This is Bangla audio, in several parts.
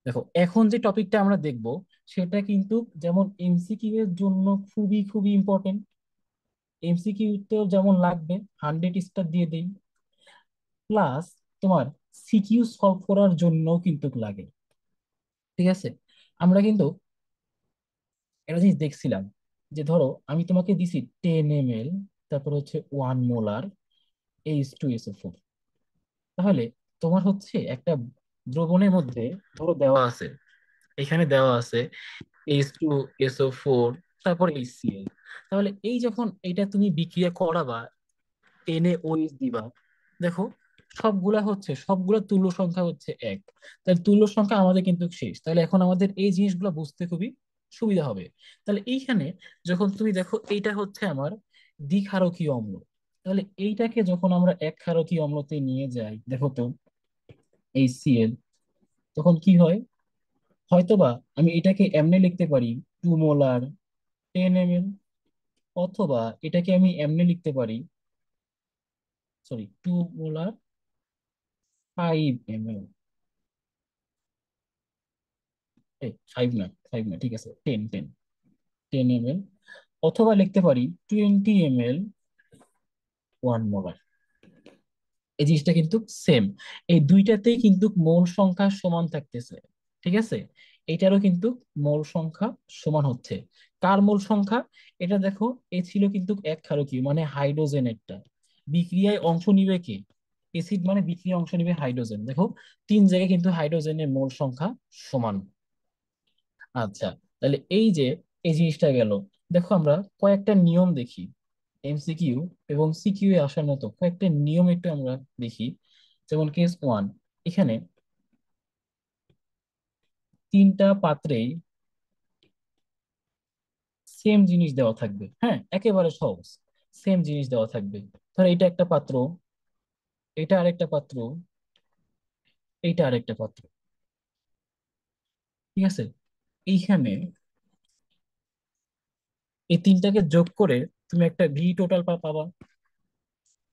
দেখো এখন যে টপিকটা আমরা দেখব সেটা কিন্তু যেমন এমসিকিউ এর জন্য খুবই খুবই ইম্পর্টেন্ট। এমসিকিউ তো যেমন লাগবে, 100 স্টার দিয়ে দেই, প্লাস তোমার সিকিউ সলভ করার জন্য কিন্তু লাগে। ঠিক আছে, আমরা কিন্তু একটা জিনিস দেখছিলাম যে ধরো আমি তোমাকে দিছি 10 ml, তারপর হচ্ছে 1 মোলার H2SO4। তাহলে তোমার হচ্ছে একটা দ্রবণের মধ্যে ধরো দেওয়া আছে, এখানে দেওয়া আছে H2SO4, তারপর HCl। তাহলে এই যখন এটা তুমি বিক্রিয়া করাবা, NaOH দিবা, দেখো সবগুলা তুল্য সংখ্যা হচ্ছে এক। তাহলে তুল্য সংখ্যা আমাদের কিন্তু শেষ, তাহলে এখন আমাদের এই জিনিসগুলো বুঝতে খুবই সুবিধা হবে। তাহলে এইখানে যখন তুমি দেখো এইটা হচ্ছে আমার দ্বিক্ষারকীয় অম্ল, তাহলে এইটাকে যখন আমরা এক ক্ষারকীয় অম্লতে নিয়ে যাই, দেখো তো HCl, তখন কি হয়? হয়তোবা আমি এটাকে এমনি লিখতে পারি 2 মোলার 10 ml, অথবা এটাকে আমি এমনি লিখতে পারি, সরি, 2 মোলার 5 ml। 5 না, ঠিক আছে, 10 10 10 ml, অথবা লিখতে পারি 20 ml 1 মোলার। এই জিনিসটা কিন্তু সেম, এই দুইটাতেই কিন্তু মোল সংখ্যা সমান থাকতেছে। ঠিক আছে, এটারও কিন্তু মোল সংখ্যা সমান হচ্ছে। কার মোল সংখ্যা? এটা দেখো, এ ছিল কিন্তু এক ক্ষারকীয় মানে হাইড্রোজেনেরটা, বিক্রিয়ায় অংশ নিবে কে? এসিড মানে বিক্রিয়ায় অংশ নিবে হাইড্রোজেন। দেখো তিন জায়গায় কিন্তু হাইড্রোজেনের মোল সংখ্যা সমান। আচ্ছা, তাহলে এই যে এই জিনিসটা গেল। দেখো আমরা কয়েকটা নিয়ম দেখি, এমসিকিউ এবং সিকিউ এ আসার মতো কয়েকটা নিয়ম একটু আমরা দেখি। যেমন কেস ওয়ান, এখানে তিনটা পাত্রেই সেম জিনিস দেওয়া থাকবে। হ্যাঁ, একেবারে সহজ, সেম জিনিস দেওয়া থাকবে। ধর এটা একটা পাত্র, এটা আরেকটা পাত্র, এইটা আরেকটা পাত্র। ঠিক আছে, এইখানে এই তিনটাকে যোগ করে তুমি একটা ভি টোটাল পাবা।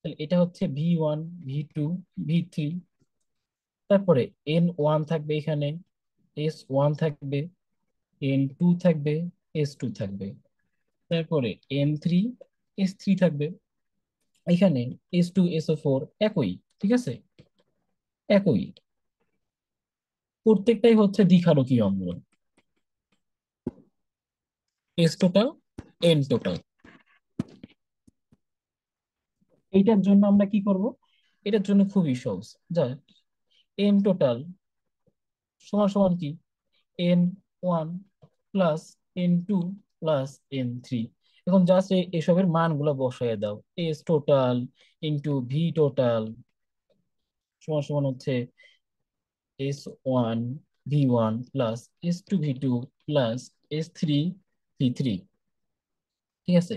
তাহলে এটা হচ্ছে V1, V2, V3। তারপরে N1 থাকবে, এখানে S1 থাকবে, N2 থাকবে, S2 থাকবে। তারপরে N3, S3 থাকবে। এখানে H2SO4 একই। ঠিক আছে, একই, প্রত্যেকটাই হচ্ছে দ্বিক্ষারকীয় অম্ল। S total, N total. এইটার জন্য আমরা কি করব? এটার জন্য খুবই সহজ। যা, এন টোটাল সমান সমান কি? N1 plus N2 plus N3। এখন জাস্ট এসবের মানগুলো বসায় দাও। S total into V total সমান সমান হচ্ছে S1 V1 plus S2 V2 plus S3 V3। ঠিক আছে,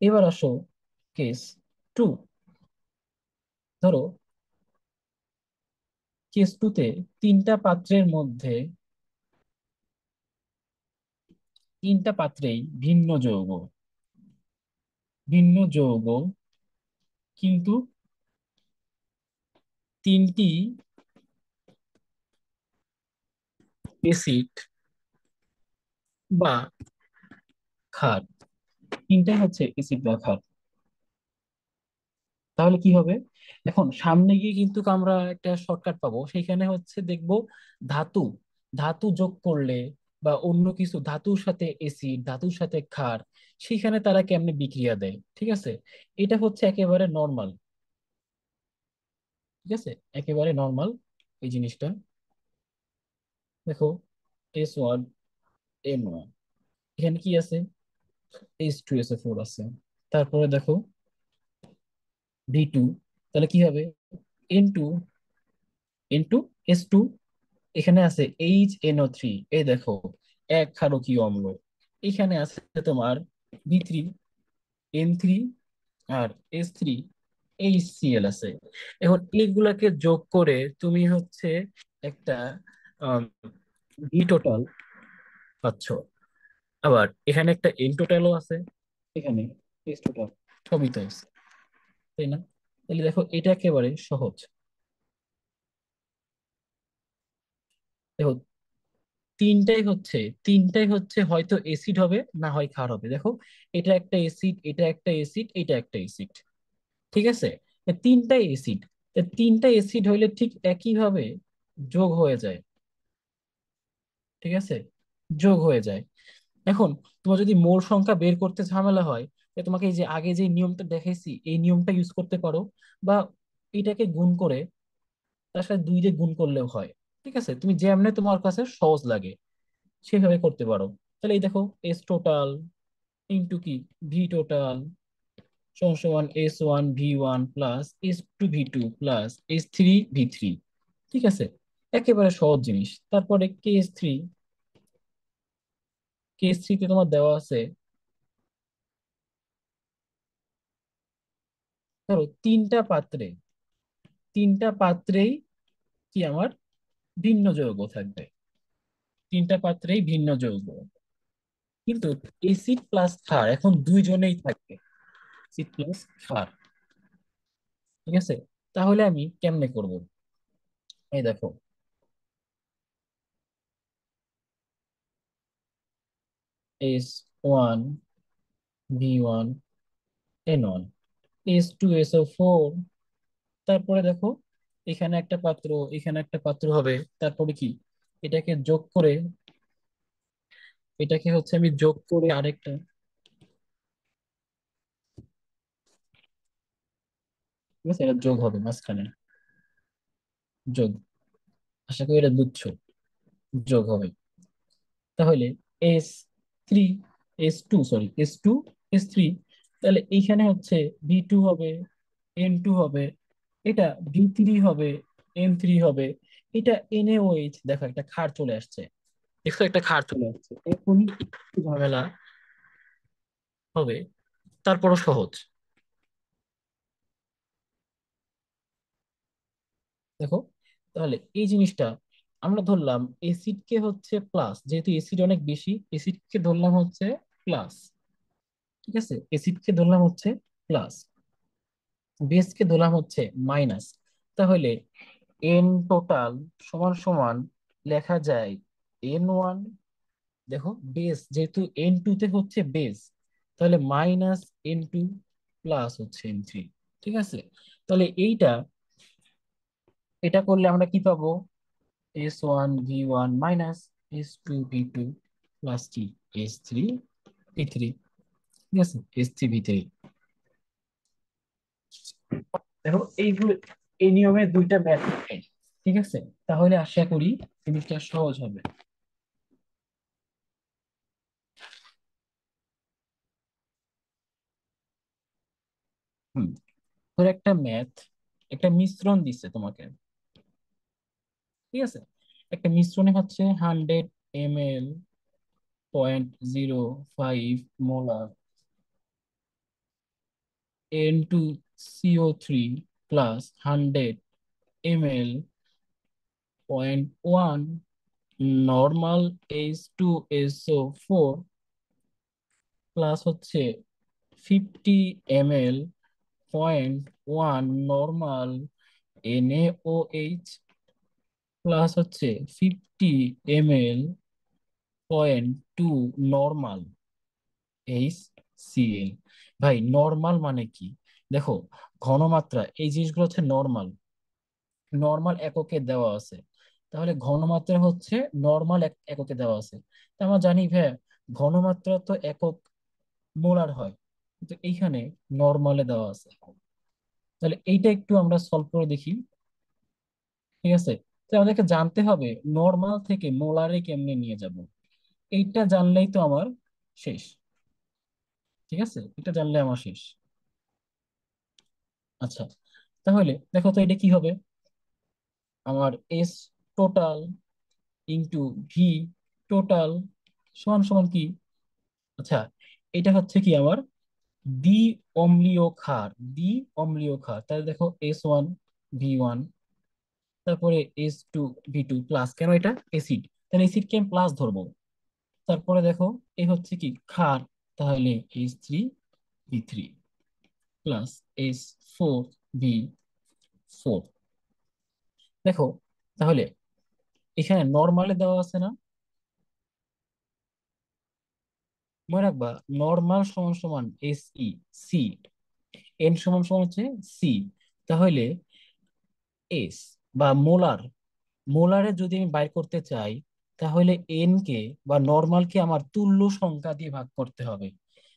এবার আসো কেস টু। ধরো কেস টুতে তিনটা পাত্রের মধ্যে, তিনটা পাত্রেই ভিন্ন যৌগ, ভিন্ন যৌগ, কিন্তু তিনটি এসিড বা ক্ষার, তিনটাই হচ্ছে এসিড বা ক্ষার। তাহলে কি হবে? এখন সামনে গিয়ে কিন্তু আমরা একটা শর্টকাট পাবো, সেখানে হচ্ছে দেখবো ধাতু, ধাতু যোগ করলে বা অন্য কিছু ধাতুর সাথে এসিড, ধাতুর সাথে ক্ষার, সেখানে তারা কেমনে বিক্রিয়া দেয়। ঠিক আছে, এটা হচ্ছে একেবারে নর্মাল। ঠিক আছে, একেবারে নর্মাল এই জিনিসটা। দেখো S1 N1, এখানে কি আছে? H2SO4 আছে। তারপরে দেখো V2, তাহলে কি হবে? N2 এখানে আছে HNO3, এই দেখো এক ক্ষারকীয় অম্ল। এখানে আছে তোমার B3 N3, আর S3 HCl আছে। এখন এইগুলাকে যোগ করে তুমি হচ্ছে একটা ভি টোটাল পাচ্ছ। আবার এখানে একটা এন টোটালও আছে, এখানে এস টোটাল, সবই তো আছে, তাই না? তাহলে দেখো এটা একেবারে সহজ। দেখো তিনটাই হচ্ছে হয়তো এসিড হবে, না হয় ক্ষার হবে। দেখো, এটা একটা এসিড, এটা একটা এসিড, এটা একটা এসিড। ঠিক আছে, এ তিনটাই এসিড। তিনটা এসিড হইলে ঠিক একইভাবে যোগ হয়ে যায়। ঠিক আছে, যোগ হয়ে যায়। এখন তোমার যদি মোল সংখ্যা বের করতে ঝামেলা হয়, তোমাকে এই যে আগে যে নিয়মটা দেখাইছি এই নিয়মটা ইউজ করতে পারো, বা এটাকে গুণ করে তার সাথে দুই দিয়ে গুণ করলেও হয়। ঠিক আছে, তুমি যেমনে তোমার কাছে সহজ লাগে সেভাবে করতে পারো। তাহলে এই দেখো, এস টোটাল ইন্টু কি ভি টোটাল সমান সমান S1 V1 plus S2 V2 plus S3 V3। ঠিক আছে, একেবারে সহজ জিনিস। তারপরে কেস থ্রিতে তোমার দেওয়া আছে, ধরো তিনটা পাত্রেই কি আমার ভিন্ন যৌগ থাকবে, তিনটা পাত্রেই ভিন্ন যৌগ। কিন্তু এসিড প্লাস ক্ষার এখন দুইজনেই থাকবে, এসিড প্লাস ক্ষার। ঠিক আছে, তাহলে আমি কেমনে করব? এই দেখো, S1 V1 N1 S2SO4। তারপরে দেখো, এখানে একটা পাত্র, এখানে একটা পাত্র হবে। তারপরে কি, এটাকে যোগ করে, এটাকে হচ্ছে আমি যোগ করে আরেকটা, ঠিক আছে, এটা যোগ হবে মাঝখানে, যোগ। আশা করি এটা বুঝছো, যোগ হবে। তাহলে S3, S2, তাহলে এইখানে হচ্ছে V2 হবে, N2 হবে, এটা V3 হবে, N3 হবে, এটা NaOH। দেখো একটা ক্ষার চলে আসছে, দেখো একটা ক্ষার চলে আসছে। এখনই একটু ঝামেলা হবে, তারপরও সহজ। দেখো, তাহলে এই জিনিসটা আমরা ধরলাম এসিডকে হচ্ছে প্লাস, যেহেতু এসিড অনেক বেশি, এসিডকে ধরলাম হচ্ছে প্লাস। ঠিক আছে, এসিডকে ধরলাম হচ্ছে প্লাস, বেসকে ধরলাম হচ্ছে মাইনাস। তাহলে এন টোটাল সমান সমান লেখা যায় N1। দেখো, বেস যেহেতু N2 তে হচ্ছে বেস, তাহলে -N2 প্লাস হচ্ছে N3। ঠিক আছে, তাহলে এটা করলে আমরা কি পাবো? S1 V1 minus S2 V2 plus কি S3 V3। ঠিক আছে, S3 V3। দেখো এই নিয়মে দুইটা ম্যাথ থাকে। ঠিক আছে, তাহলে আশা করি জিনিসটা সহজ হবে। হুম, ধর একটা ম্যাথ, একটা মিশ্রণ দিচ্ছে তোমাকে। ঠিক আছে, একটা মিশ্রণে হচ্ছে 100 ml 0.05 molar N2CO3 plus 100 ml 0.1 normal H2SO4 plus হচ্ছে 50 ml 0.1 নর্মাল NaOH প্লাস হচ্ছে 50 ml 0.2 নর্মাল HCl। ভাই, নর্মাল মানে কি? দেখো, ঘনমাত্রা এই জিনিসগুলো হচ্ছে নর্মাল, নর্মাল এককে দেওয়া আছে। তাহলে ঘনমাত্রা হচ্ছে নর্মাল এককে দেওয়া আছে। তা আমরা জানি ভাই, ঘনমাত্রা তো একক মোলার হয়, কিন্তু এইখানে নর্মালে দেওয়া আছে। তাহলে এইটা একটু আমরা সলভ করে দেখি। ঠিক আছে, তো আমাদেরকে জানতে হবে নর্মাল থেকে মোলারে কেমনে নিয়ে যাব। এইটা জানলেই তো আমার শেষ। ঠিক আছে, এটা জানলে আমার শেষ। আচ্ছা, তাহলে দেখো তো এটা কি হবে। আমার S total into V total সমান সমান কি? আচ্ছা, এটা হচ্ছে কি আমার দ্বি অম্লীয় ক্ষার, দ্বি অম্লীয় ক্ষার। তাহলে দেখো S1 V1, তারপরে S2 V2 প্লাস, কেন এটা এসিড, তাহলে এসিডকে আমি প্লাস ধরবো। তারপরে দেখো, এ হচ্ছে কি ক্ষার, তাহলে S3 V3 plus S4 V4। দেখো, তাহলে এখানে নর্মালে দেওয়া আছে না, মনে রাখবা নর্মাল সমান সমান এস ই, সি, এন সমান সমান হচ্ছে সি। তাহলে এস বা মোলার, মোলারে যদি আমি বাইর করতে চাই, তাহলে এন কে বা নর্মাল কে আমার তুল্য সংখ্যা দিয়ে ভাগ করতে হবে।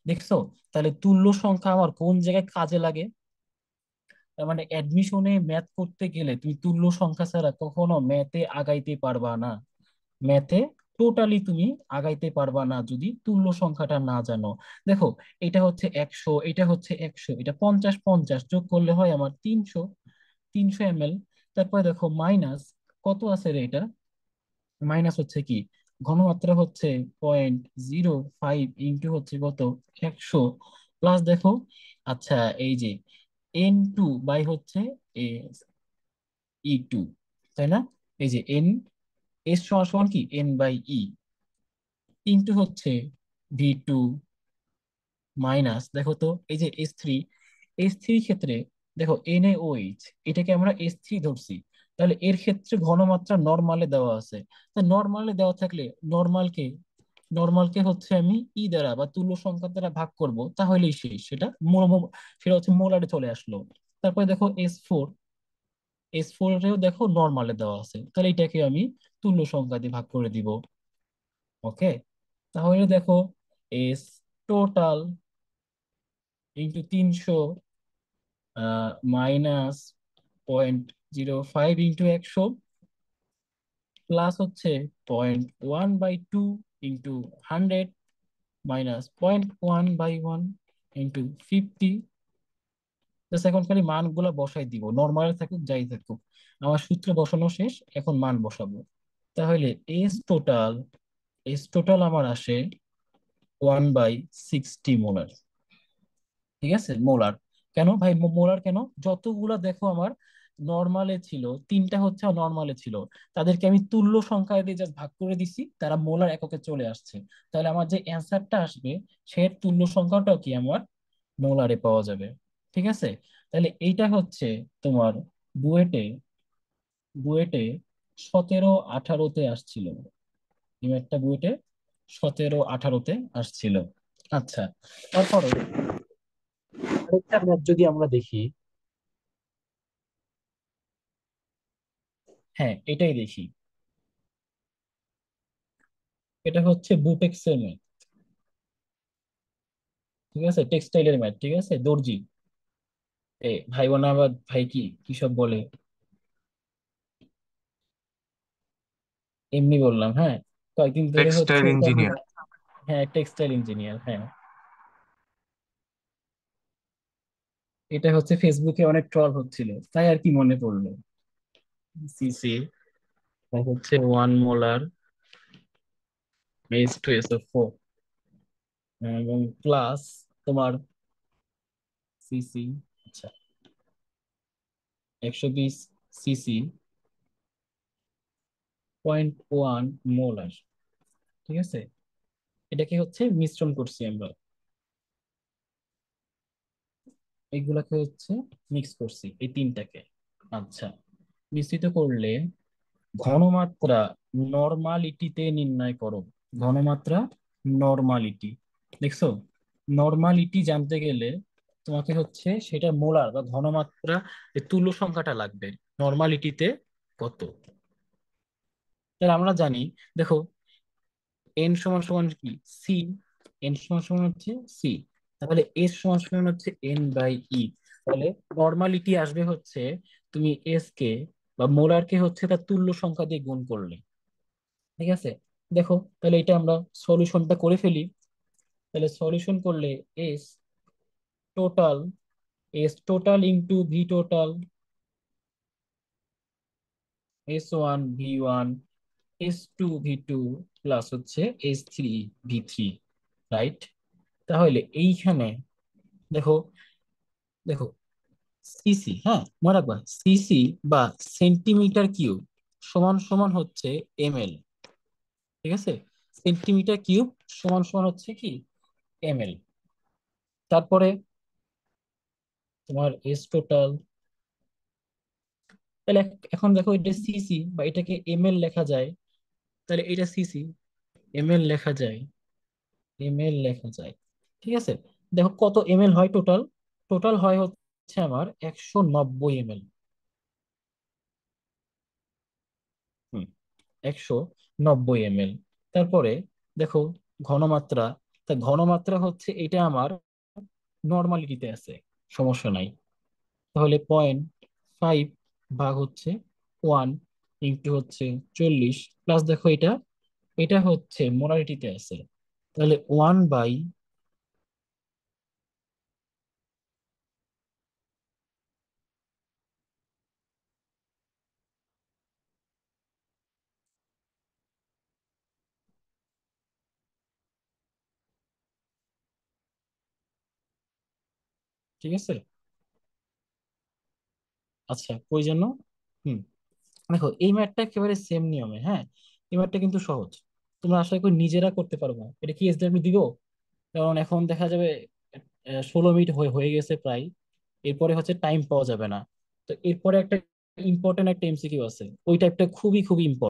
দেখছো? তাহলে তুল্য সংখ্যা আমার কোন জায়গায় কাজে লাগে? তার মানে অ্যাডমিশনে ম্যাথ করতে গেলে তুমি তুল্য সংখ্যা ছাড়া কখনো ম্যাথে আগাইতে পারবা না। ম্যাথে টোটালি তুমি আগাইতে পারবা না যদি তুল্য সংখ্যাটা না জানো। দেখো, এটা হচ্ছে 100, এটা হচ্ছে 100, এটা 50, 50 যোগ করলে হয় আমার 300, 300 ml। তারপরে দেখো মাইনাস কত আছে রে এটা, মাইনাস হচ্ছে কি, ঘনমাত্রা হচ্ছে 0.05 ইন্টু হচ্ছে কত, 100, প্লাস দেখো, আচ্ছা, এই যে N2 বাই হচ্ছে E2, তাই না? এই যে এন, এস সমান সমান কি এন বাই ই, ইন্টু হচ্ছে V2 মাইনাস দেখো তো এই যে S3, S3 ক্ষেত্রে দেখো NaOH, এটাকে আমরা S3 ধরছি। তাহলে এর ক্ষেত্রে ঘনমাত্রা নর্মালে দেওয়া আছে। তা নর্মালে দেওয়া থাকলে নর্মালকে, নর্মালকে হচ্ছে আমি ই দ্বারা বা তুল্য সংখ্যা দ্বারা ভাগ করব, তাহলেই শেষ। সেটা হচ্ছে মোলারে চলে আসলো। তারপরে দেখো S4, S4 এও দেখো নর্মালে দেওয়া আছে, তাহলে এটাকে আমি তুল্য সংখ্যা দিয়ে ভাগ করে দিব। ওকে, তাহলে দেখো S total into 300 minus 0.05 into 100 plus হচ্ছে 0.1/2 ইন্টু 100 মাইনাস 0.1/1 ইন্টু 50। জাস্ট এখন খালি মানগুলা বসাই দিব, নর্মাল থাকুক যাই থাকুক। আমার সূত্র বসানো শেষ, এখন মান বসাবো। তাহলে এস টোটাল আমার আসে 1/60 মোলার। ঠিক আছে, মোলার। কেন ভাই মোলার কেন? যতগুলা দেখো আমার নর্মালে ছিল, তিনটা হচ্ছে নর্মালে ছিল, তাদেরকে আমি তুল্য সংখ্যা দিয়ে জাস্ট ভাগ করে দিছি, তারা মোলার এককে চলে আসছে। তাহলে আমার যে অ্যান্সারটা আসবে, সে তুল্য সংখ্যাটাও কি আমার মোলারে পাওয়া যাবে। ঠিক আছে, তাহলে এইটা হচ্ছে তোমার বুয়েটে, বুয়েটে 17-18-তে আসছিল। এই ম্যাথটা বুয়েটে 17-18-তে আসছিল। আচ্ছা, তারপরে আরেকটা ম্যাথ যদি আমরা দেখি, হ্যাঁ এটাই দেখি, এটা হচ্ছে বুটেক্সের ম্যাথ। ঠিক আছে, টেক্সটাইলের ম্যাথ, ঠিক আছে, দর্জি। ভাই বোনা আবার ভাই কি কি সব বলে, এমনি বললাম, হ্যাঁ। কয়েকদিন ধরে হচ্ছে টেক্সটাইল এটা আমি, ইঞ্জিনিয়ার। হ্যাঁ টেক্সটাইল ইঞ্জিনিয়ার, হ্যাঁ। এটা হচ্ছে ফেসবুকে অনেক ট্রল হচ্ছিল, তাই আর কি মনে পড়লো। সিসি হচ্ছে 1 মোলার H2SO4 এবং প্লাস তোমার সিসি, আচ্ছা, 120 সিসি 0.1 মোলার। ঠিক আছে, এটাকে হচ্ছে মিশ্রণ করছি আমরা, এগুলাকে হচ্ছে মিক্স করছি এই তিনটাকে। আচ্ছা, মিশ্রিত করলে ঘনমাত্রা নর্মালিটিতে নির্ণয় করো। ঘনমাত্রা নর্মালিটি, দেখছো? নর্মালিটি জানতে গেলে তোমাকে হচ্ছে সেটা মোলার বা ঘনমাত্রা, এর তুল্য সংখ্যাটা লাগবে নর্মালিটিতে কত। তাহলে আমরা জানি, দেখো এন সমান সমান কি সি, এন সমান সমান হচ্ছে সি, তাহলে এস সমান সমান হচ্ছে এন বাই ই। তাহলে নর্মালিটি আসবে হচ্ছে তুমি এস কে বা মোলার কে হচ্ছে তার তুল্য সংখ্যা দিয়ে গুণ করলে। ঠিক আছে, দেখো তাহলে এটা আমরা সলিউশনটা করে ফেলি। তাহলে সলিউশন করলে S total, S total into V total, S1 V1 S2 V2 plus হচ্ছে S3 V3, রাইট? তাহলে এইখানে দেখো, দেখো সিসি, হ্যাঁ মনে রাখবা সিসি বা সেন্টিমিটার কিউব সমান সমান হচ্ছে ml। ঠিক আছে, সেন্টিমিটার কিউব সমান সমান হচ্ছে কি ml। তারপরে তোমার এস টোটাল, তাহলে এখন দেখো এটা সিসি বা এটাকে ml লেখা যায়, তাহলে এটা সিসি ml লেখা যায়। এম এল লেখা যায়। ঠিক আছে, দেখো কত এম এল হয় টোটাল। টোটাল হয় হচ্ছে আমার 190 এম এল। 190 M L. তারপরে দেখো ঘনমাত্রা। তা ঘনমাত্রা হচ্ছে এটা আমার নর্মালিটিতে আছে, সমস্যা নাই। তাহলে 0.5 ভাগ হচ্ছে 1 ইন্টু হচ্ছে 40, প্লাস দেখো এটা, এটা হচ্ছে মোলারিটিতে আছে। তাহলে 1/, ঠিক আছে। আচ্ছা কই যেন, হুম, দেখো এই ম্যাথটা একেবারে সেম নিয়মে, হ্যাঁ। এই ম্যাথটা কিন্তু সহজ, তোমরা আশা করি নিজেরা করতে পারবা। এটা কি এসডব্লিউ দিব? কারণ এখন দেখা যাবে 16 মিনিট হয়ে হয়ে গেছে প্রায়। এরপরে হচ্ছে টাইম পাওয়া যাবে না। তো এরপরে একটা ইম্পর্টেন্ট একটা এমসিকিউ আছে, ওই টাইপটা খুবই খুবই ইম্পর্টেন্ট।